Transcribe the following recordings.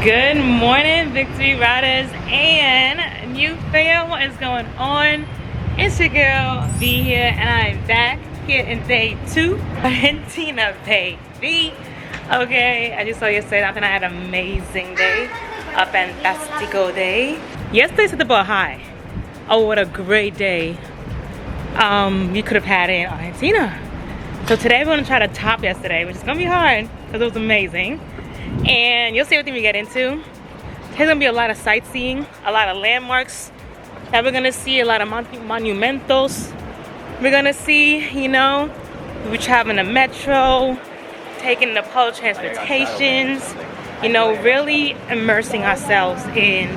Good morning, Victory Riders and new fam. What is going on? It's your girl V here, and I'm back here in day 2, Argentina, baby. Okay, as you saw yesterday, I think I had an amazing day, a fantastico day. Yesterday's at the bar high. Oh, what a great day you could have had in Argentina. So today we're gonna try to top yesterday, which is gonna be hard because it was amazing. And you'll see everything we get into. There's gonna be a lot of sightseeing, a lot of landmarks that we're gonna see, a lot of monumentos. We're gonna see, you know, we're traveling the metro, taking the public transportations, you know, really immersing ourselves in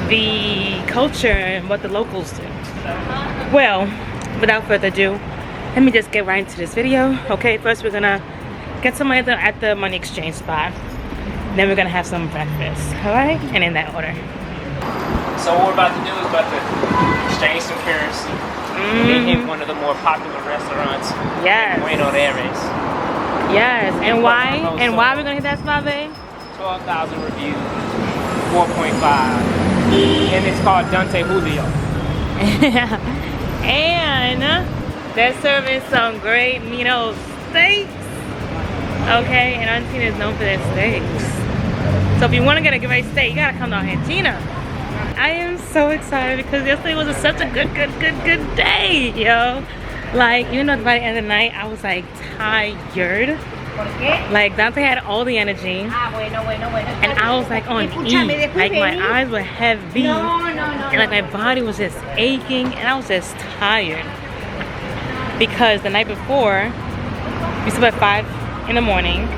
the culture and what the locals do. Well, without further ado, let me just get right into this video. Okay, first we're gonna get some money at the money exchange spot. Then we're gonna have some breakfast, all right? And in that order. So what we're about to do is about to exchange some currency. Then hit one of the more popular restaurants. Yes. Buenos Aries. Yes. And why? And why are we gonna hit that spot, babe? 12,000 reviews. 4.5. And it's called 𝐦𝐨𝐬𝐤𝐞. And they're serving some great Mino steaks. Okay, and Argentina is known for their steaks. So if you want to get a great steak, you gotta come to Argentina. I am so excited because yesterday was such a good day, yo. Like, even though by the end of the night, I was like tired. Like, Dante had all the energy. And I was like on E. Like, my eyes were heavy. And like, my body was just aching. And I was just tired. Because the night before, we slept at 5 in the morning.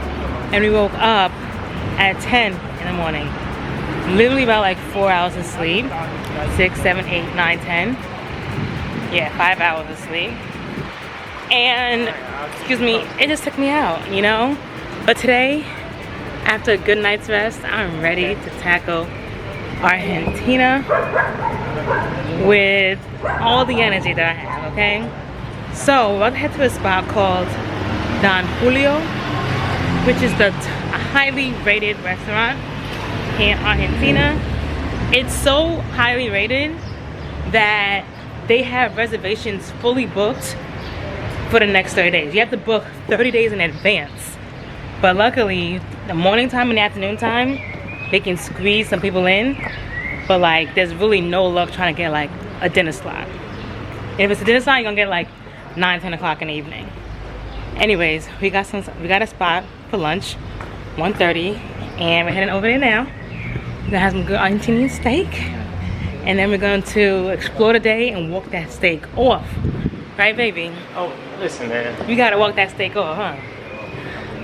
And we woke up at 10 in the morning. Literally about like 4 hours of sleep. 6, 7, 8, 9, 10. Yeah, 5 hours of sleep. And, excuse me, it just took me out, you know? But today, after a good night's rest, I'm ready to tackle Argentina with all the energy that I have, okay? So, we're about to head to a spot called Don Julio, which is a highly rated restaurant in Argentina. It's so highly rated that they have reservations fully booked for the next 30 days. You have to book 30 days in advance. But luckily, the morning time and the afternoon time, they can squeeze some people in. But like, there's really no luck trying to get like a dinner slot. And if it's a dinner slot, you're gonna get like 9, 10 o'clock in the evening. Anyways, we got a spot for lunch, 1:30, and we're heading over there now. We're gonna have some good Argentinian steak. And then we're going to explore the day and walk that steak off. Right, baby? Oh, listen, man. We gotta walk that steak off, huh?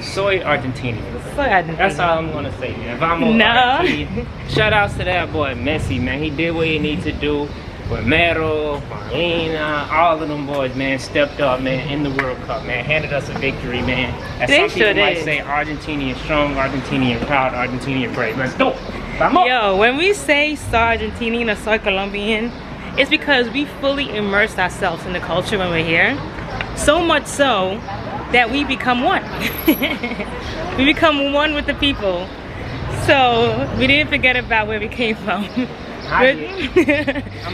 Soy Argentinian. Soy Argentinian. That's all I'm gonna say, man. Vamos Argentina. Shout outs to that boy Messi, man. He did what he needed to do. Romero, Marina, all of them boys, man, stepped up, man, in the World Cup, man. Handed us a victory, man. As some people might say, Argentinian strong, Argentinian proud, Argentinian brave. Let's go. Vamos. Yo, when we say soy Argentinian or soy Colombian, it's because we fully immersed ourselves in the culture when we're here. So much so that we become one. We become one with the people. So we didn't forget about where we came from. I'm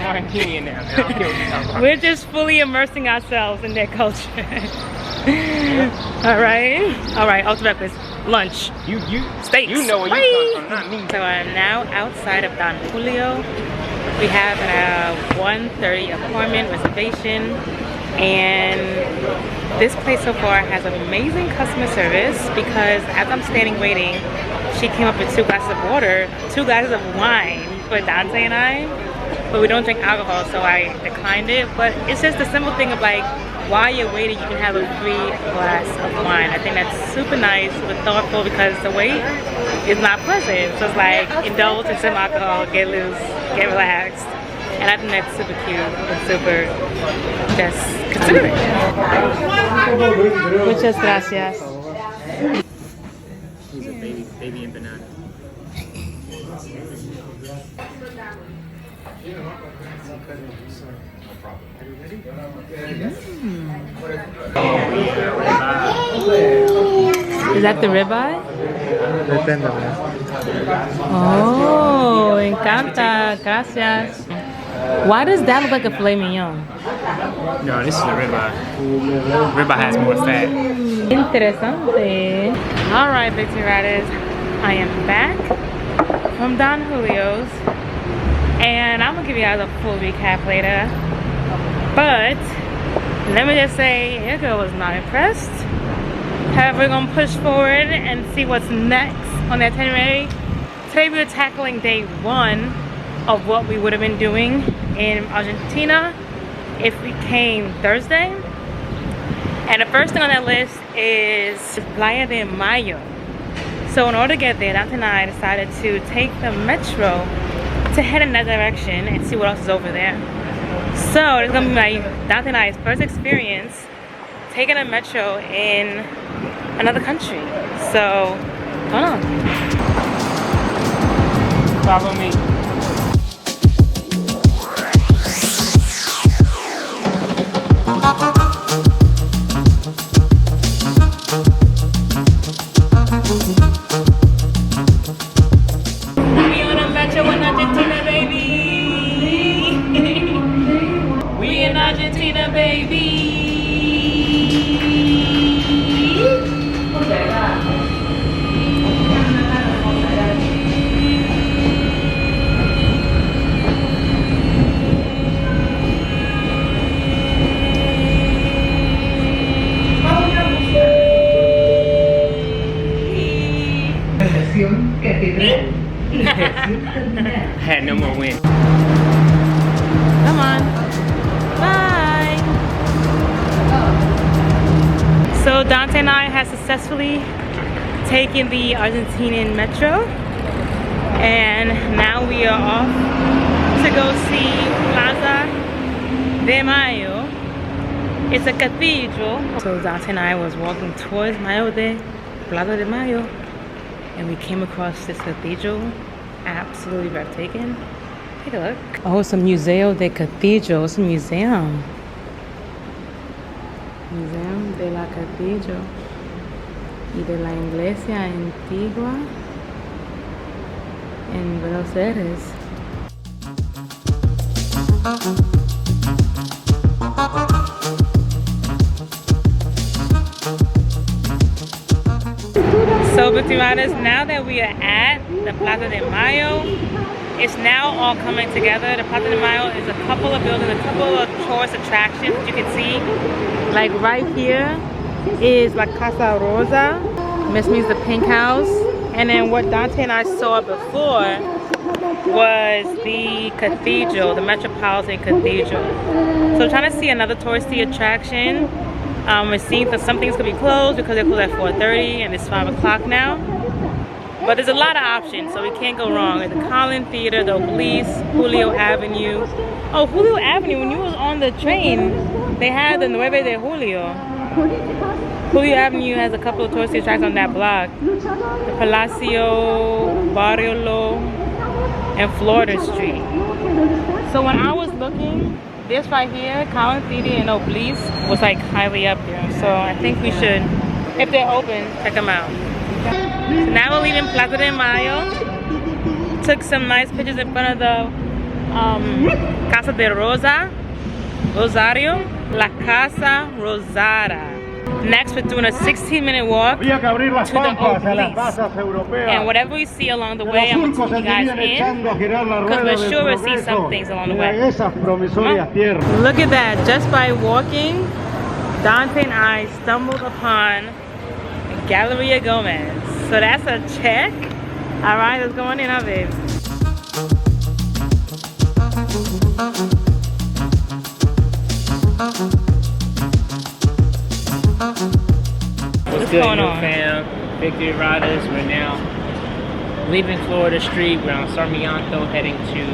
Argentinian now, man. I don't care what you're talking about. We're just fully immersing ourselves in their culture. Alright, off to breakfast. Lunch. Steaks. You know where you come from, not me. So I'm now outside of Don Julio. We have a 1:30 appointment reservation, and this place so far has amazing customer service because as I'm standing waiting, she came up with 2 glasses of water, 2 glasses of wine for Dante and I, but we don't drink alcohol, so I declined it. But it's just the simple thing of like, while you're waiting, you can have a free glass of wine. I think that's super nice, super thoughtful because the wait is not pleasant. So it's like, indulge in some alcohol, get loose, get relaxed. And I think that's super cute and super just considerate. Muchas gracias. He's a baby and banana. Is that the ribeye? Depende, man. Oh, encanta. Gracias. Why does that look like a filet mignon? No, this is a ribeye. Ribeye has more fat. Interesante. Alright, Victory Riders. I am back from Don Julio's. And I'm going to give you guys a full recap later. But let me just say, your girl was not impressed. However, we're going to push forward and see what's next on the itinerary. Today we're tackling day 1 of what we would have been doing in Argentina if we came Thursday. And the first thing on that list is Playa de Mayo. So in order to get there, Dante and I decided to take the metro to head in that direction and see what else is over there. So it's gonna be Dante and I's first experience taking a metro in another country. So, hold on. Follow me. We on a metro in Argentina, baby. We in Argentina, baby. Had no more wind. Come on. Bye. So Dante and I have successfully taken the Argentinian metro. And now we are off to go see Plaza de Mayo. It's a cathedral. So Dante and I was walking towards Plaza de Mayo. And we came across this cathedral. Absolutely breathtaking. Take a look. Oh, it's a Museo de Cathedral. It's a museum. Museo de la Cathedral y de la Iglesia Antigua en Buenos Aires. So, Victory Riders, now that we are at the Plaza de Mayo, it's now all coming together. The Plaza de Mayo is a couple of buildings, a couple of tourist attractions that you can see. Like right here is La Casa Rosa, which means the pink house. And then what Dante and I saw before was the cathedral, the Metropolitan Cathedral. So trying to see another touristy attraction. We're seeing that some things could be closed because they're closed at 4:30 and it's 5 o'clock now. But there's a lot of options, so we can't go wrong. At the Colin Theater, the Obelisk, Julio Avenue. Oh, Julio Avenue, when you was on the train, they had the Nueve de Julio. Julio Avenue has a couple of touristy attractions on that block. The Palacio, Barriolo, and Florida Street. So when I was looking, this right here, Colin Theater and Obelisk, was like highly up there. So I think we should, if they're open, check them out. So now we're leaving Plaza de Mayo. Took some nice pictures in front of the Casa de Rosario, La Casa Rosada. Next, we're doing a 16-minute walk to the Obelisk. And whatever we see along the way, I'm going to take you guys in, because we're sure we'll see some things along the way. Look at that. Just by walking, Dante and I stumbled upon 𝐥𝐢𝐤𝐞. So that's a check. All right, let's go on in, huh, babe? What's good, new fam? Victory Riders. We're now leaving Florida Street. We're on Sarmiento heading to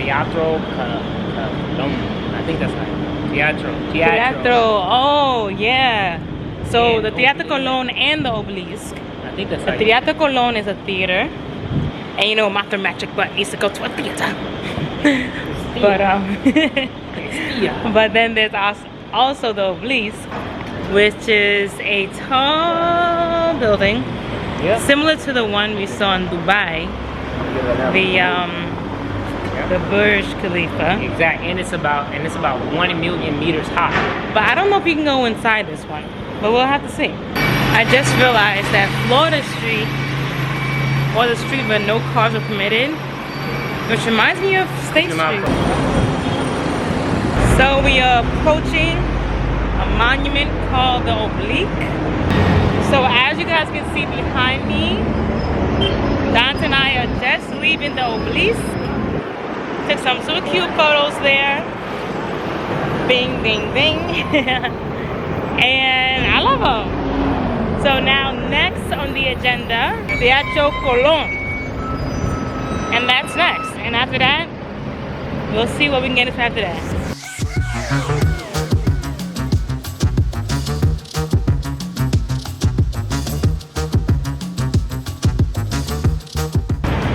Teatro Colón. I think that's right. Teatro. Oh, yeah. So and the Teatro Colón and the Obelisk. I think that's right. The Teatro Colón is a theater. And you know, Master Magic Butt needs to go to a theater. But then there's also the Obelisk, which is a tall building Yep. Similar to the one we saw in Dubai, the Burj Khalifa. Exactly, and it's about 1 million meters high. But I don't know if you can go inside this one, but we'll have to see. I just realized that Florida Street was a street where no cars are permitted, which reminds me of State Street. So we are approaching a monument called the Oblique. So as you guys can see behind me, Dante and I are just leaving the Oblique. Took some super cute photos there. Bing, bing, bing. And I love them. So now next on the agenda, Teatro Colón. And that's next. And after that, we'll see what we can get into after that.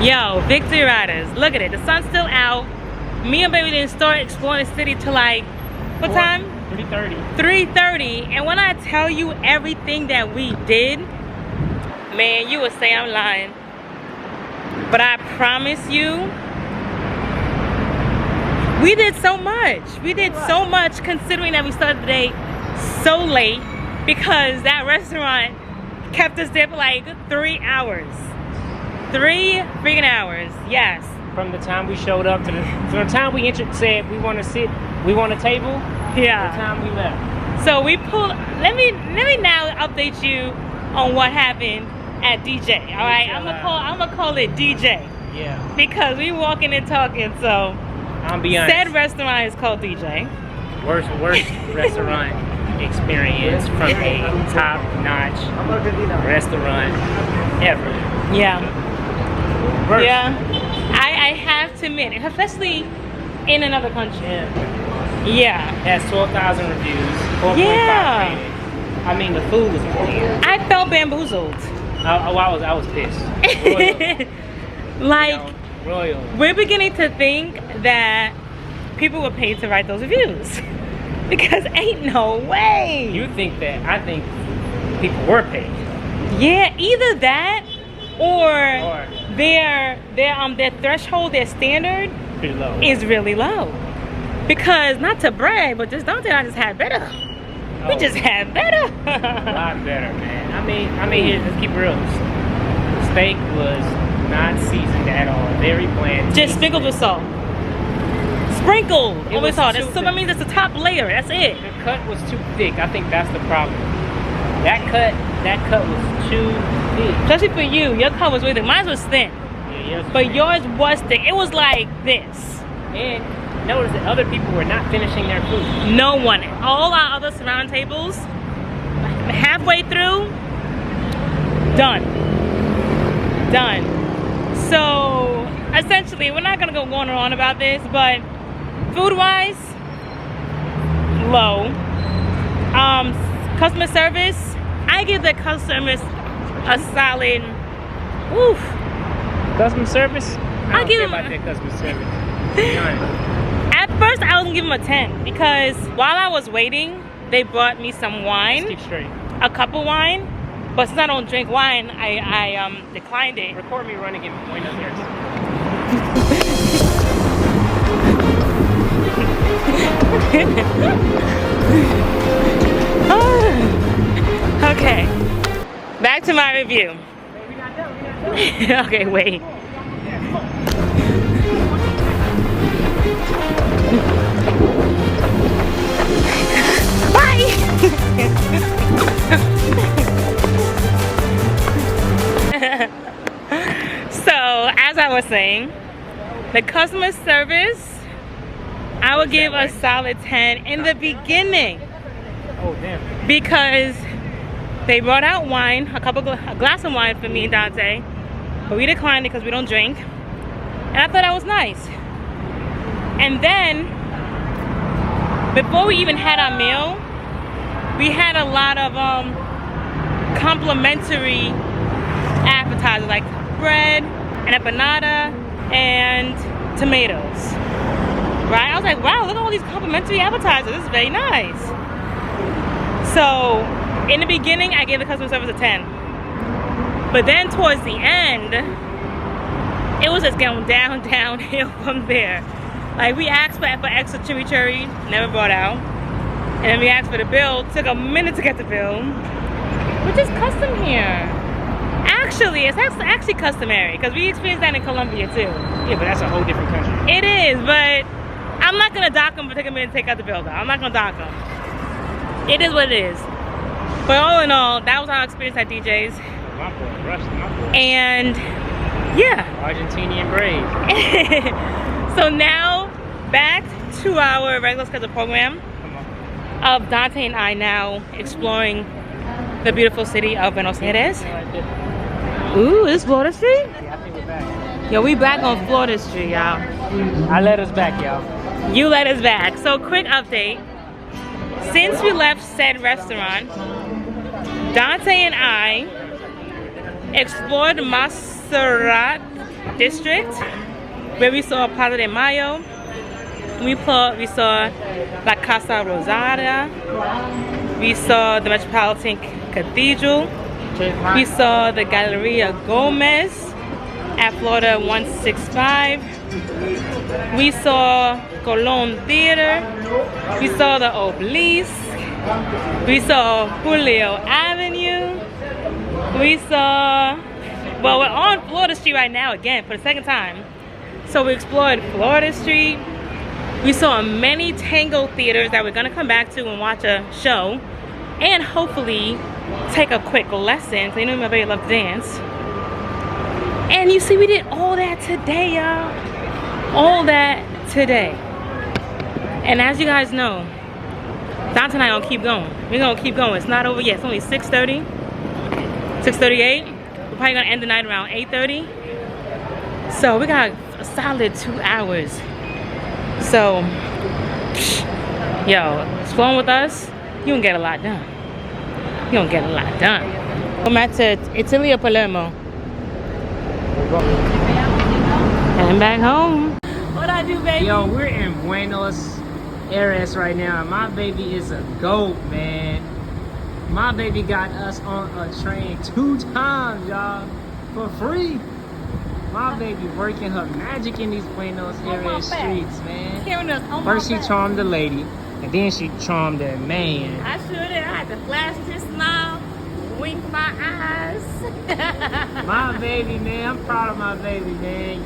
Yo, Victory Riders, look at it. The sun's still out. Me and baby didn't start exploring the city till like, what time? 3:30. 3:30. And when I tell you everything that we did, man, you would say I'm lying. But I promise you, we did so much. We did so much considering that we started the day so late because that restaurant kept us there for like 3 hours. 3 freaking hours, yes. From the time we showed up from the time we said we want to sit, we want a table. Yeah. The time we left. So we pulled. Let me now update you on what happened at DJ. All right, I'm gonna call it DJ. Yeah. Because we walking and talking. So I'll be honest. said restaurant is called DJ. Worst restaurant experience from a top-notch restaurant ever. Yeah. Worst. Yeah, I have to admit, especially in another country. Yeah. Has 12,000 reviews, 4.5 Yeah. rated. I mean, the food was bland. I felt bamboozled. I was pissed. Royal. Like, Royal. we're beginning to think that people were paid to write those reviews. Because ain't no way. You think that? I think people were paid. Yeah, either that or their threshold, their standard Pretty low. is really low. Because not to brag, but just Dante and I just had better. We just had better. A lot better, man. I mean, here, let's keep it real. The steak was not seasoned at all. Very bland. Just sprinkled with salt. Sprinkled with salt. too So that means it's the top layer. That's it. The cut was too thick. I think that's the problem. That cut was too thick. Especially for you. Your cut was really thick. Mine was thin. Yeah, yours was But thick. yours was thick. It was like this. And notice that other people were not finishing their food. No one. All our other surrounding tables, halfway through, done. Done. So, essentially, we're not going to go on and on about this, but food-wise, low. Customer service, I give the customer service a solid, oof. Customer service? I don't give care them- about that customer service. Be honest. At first, I was gonna give them a 10 because while I was waiting, they brought me some Let's wine, keep straight. a cup of wine. But since I don't drink wine, I declined it. Record me running in Buenos Aries. Okay, back to my review. Okay, wait. Bye. So, as I was saying, the customer service, I would give a solid 10 in the beginning. Oh, damn. Because they brought out wine, a glass of wine for me and Dante, but we declined it because we don't drink. And I thought that was nice. And then, before we even had our meal, we had a lot of complimentary appetizers like bread and empanada and tomatoes. Right? I was like, wow, look at all these complimentary appetizers. This is very nice. So, in the beginning, I gave the customer service a 10. But then towards the end, it was just going downhill from there. Like we asked for extra chimichurri, never brought out. And then we asked for the bill, took a minute to get the bill. Which is custom here. Actually, it's actually customary because we experienced that in Colombia too. Yeah, but that's a whole different country. It is, but I'm not gonna dock them for taking a minute to take out the bill though. I'm not gonna dock them. It is what it is. But all in all, that was our experience at DJ's. My boy, Rusty, my boy. And yeah. Argentinian brave. So now back to our regular scheduled program of Dante and I now exploring the beautiful city of Buenos Aires. Ooh, this Florida Street? Yeah, I think we're back. Yo, we back on Florida Street, y'all. I let us back, y'all. You let us back. So quick update. Since we left said restaurant, Dante and I explored Montserrat district where we saw Plaza de Mayo. We saw La Casa Rosada. We saw the Metropolitan Cathedral. We saw the 𝐥𝐤𝐤𝐞 at Florida 165. We saw Colón Theater. We saw the Obelisk. We saw Julio Avenue. We saw, well, we're on Florida Street right now again for the second time. So we explored Florida Street. We saw many tango theaters that we're gonna come back to and watch a show. And hopefully take a quick lesson. So you know my baby loves to dance. And you see we did all that today, y'all. All that today. And as you guys know, Dante and I gonna keep going. We're gonna keep going. It's not over yet. It's only 6:30, 6:38. We're probably gonna end the night around 8:30. So we got a solid 2 hours. So, yo, exploring with us, you can get a lot done. You don't get a lot done. I'm at Italy or Palermo. And back home. What I do, baby? Yo, we're in Buenos Aires right now. My baby is a goat, man. My baby got us on a train 2 times, y'all, for free. My baby working her magic in these Buenos Aires streets, man. First she charmed the lady, and then she charmed that man. I should have. I had to flash this smile, wink my eyes. My baby, man. I'm proud of my baby, man.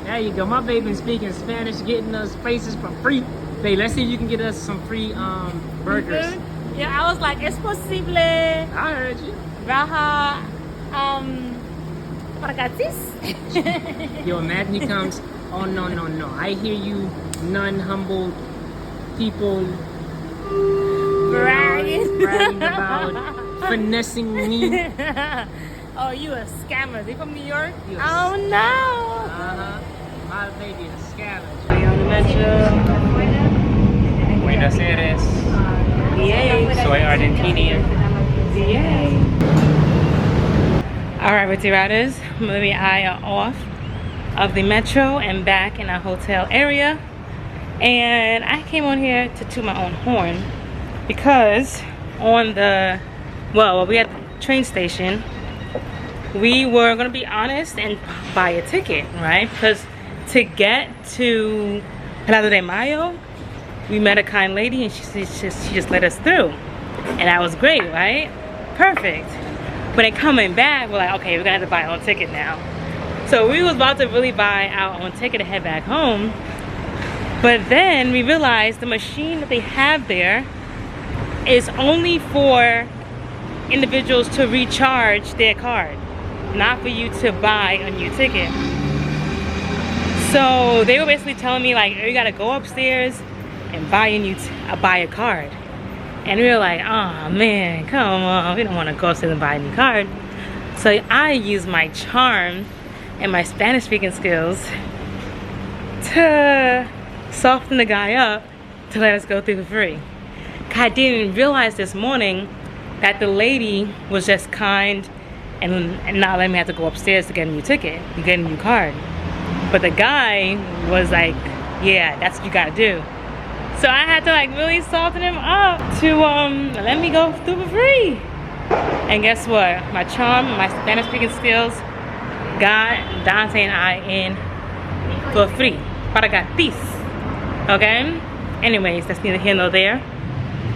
There you go. My baby speaking Spanish, getting us faces for free. Hey, let's see if you can get us some free burgers. Yeah, I was like, es posible. I heard you. Raja, Paragatis. Yo, imagine he comes. Oh no, no, no! I hear you, non-humble people bragging about finessing me. Oh, you a scammer? They from New York? You Oh no! My baby is a scammer. We on the metro. Buenos Aires. Yay! Soy Argentinian. Yay! All right, Ritzy Riders, Maybe I are off of the metro and back in our hotel area. And I came on here to toot my own horn because on the, well, we at the train station, we were gonna be honest and buy a ticket, right? Because to get to Plaza de Mayo, we met a kind lady and she just let us through. And that was great, right? Perfect. But then coming back, we're like, okay, we're gonna have to buy our own ticket now. So we was about to really buy our own ticket to head back home. But then we realized the machine that they have there is only for individuals to recharge their card, not for you to buy a new ticket. So they were basically telling me like, you gotta go upstairs and buy a card. And we were like, oh man, come on, we don't wanna go upstairs and buy a new card. So I used my charm and my Spanish speaking skills to soften the guy up to let us go through for free. I didn't realize this morning that the lady was just kind and not letting me have to go upstairs to get a new ticket, to get a new card. But the guy was like, yeah, that's what you gotta do. So I had to like really soften him up to let me go through for free. And guess what? My charm, my Spanish speaking skills got Dante and I in for free. Para gratis. Okay? Anyways, that's neither here nor there.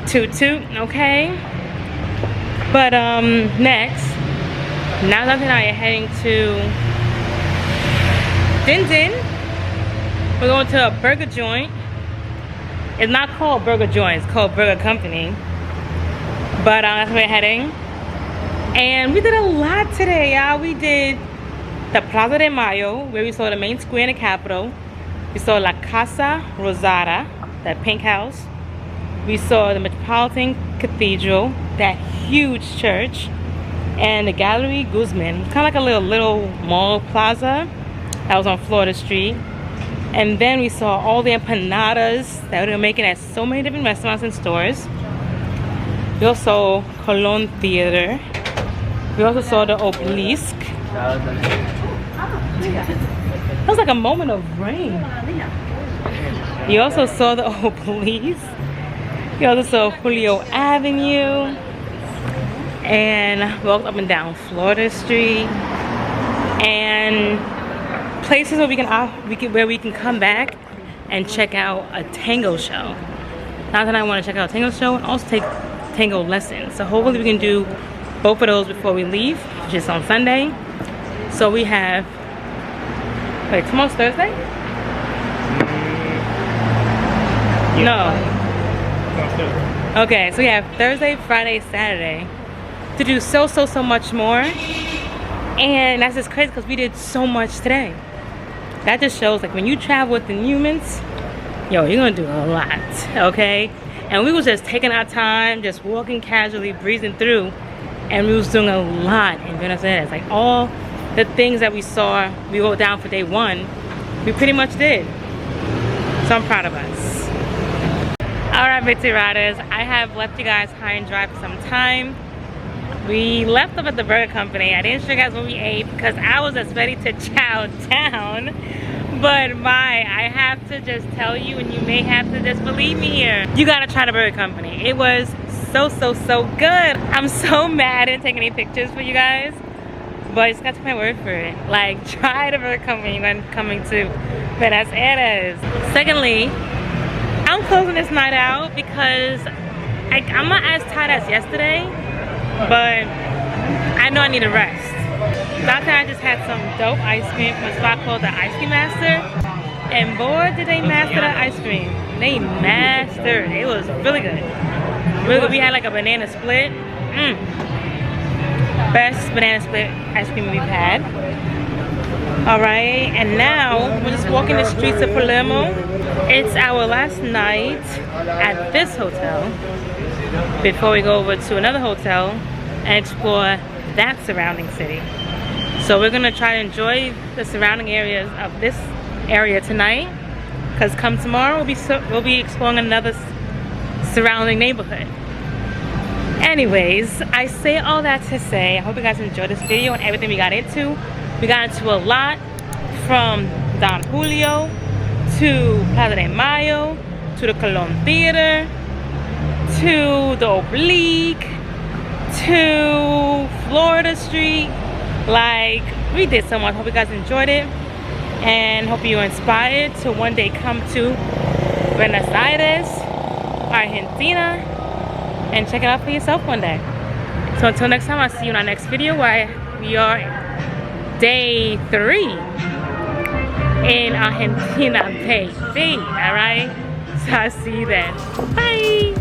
Toot toot, okay? But next, now Dante and I are heading to Din Din. We're going to a burger joint. It's not called Burger Joint, it's called Burger Company. But that's where we're heading. And we did a lot today, y'all. We did the Plaza de Mayo, where we saw the main square in the capital. We saw La Casa Rosada, that pink house. We saw the Metropolitan Cathedral, that huge church. And the 𝐥𝐤𝐤𝐿, kind of like a little mall plaza that was on Florida Street. And then we saw all the empanadas that they were making at so many different restaurants and stores. We also saw Colón Theater. We also saw the Obelisk. That was like a moment of rain. We also saw the Obelisk. We also saw Julio Avenue. And walked up and down Florida Street. And places where we can come back and check out a tango show. Now that I want to check out a tango show and also take tango lessons. So hopefully we can do both of those before we leave, which is on Sunday. So we have, wait, tomorrow's Thursday? No. Okay, so we have Thursday, Friday, Saturday to do so much more. And that's just crazy because we did so much today. That just shows, like, when you travel with the Newmans, yo, you're gonna do a lot, okay? And we was just taking our time, just walking casually, breezing through, and we was doing a lot in Buenos Aires. Like, all the things that we saw, we wrote down for day one, we pretty much did. So I'm proud of us. All right, Victory Riders, I have left you guys high and dry for some time. We left up at the burger company. I didn't show you guys what we ate because I was just ready to chow down. But I have to just tell you, and you may have to just believe me here. You gotta try the burger company. It was so good. I'm so mad I didn't take any pictures for you guys. But you just got to take my word for it. Like, try the burger company when coming to Buenos Aires. Secondly, I'm closing this night out because I'm not as tired as yesterday. But I know I need a rest. Dante and I just had some dope ice cream from a spot called the Ice Cream Master. And boy, did they master the ice cream. They mastered. It was really good. Really good. We had like a banana split. Best banana split ice cream we've had. Alright, and now we're just walking the streets of Palermo. It's our last night at this hotel before we go over to another hotel and explore that surrounding city. So we're gonna try to enjoy the surrounding areas of this area tonight, because come tomorrow we'll be exploring another surrounding neighborhood. Anyways, I say all that to say I hope you guys enjoyed this video and everything we got into. We got into a lot, from Don Julio to Plaza de Mayo to the Colón Theater to the Obelisk to Florida Street. Like, we did so much. Hope you guys enjoyed it and hope you're inspired to one day come to Buenos Aires, Argentina, and check it out for yourself one day. So until next time, I'll see you in our next video where we are day 3 in Argentina, baby. Alright? So I'll see you then. Bye!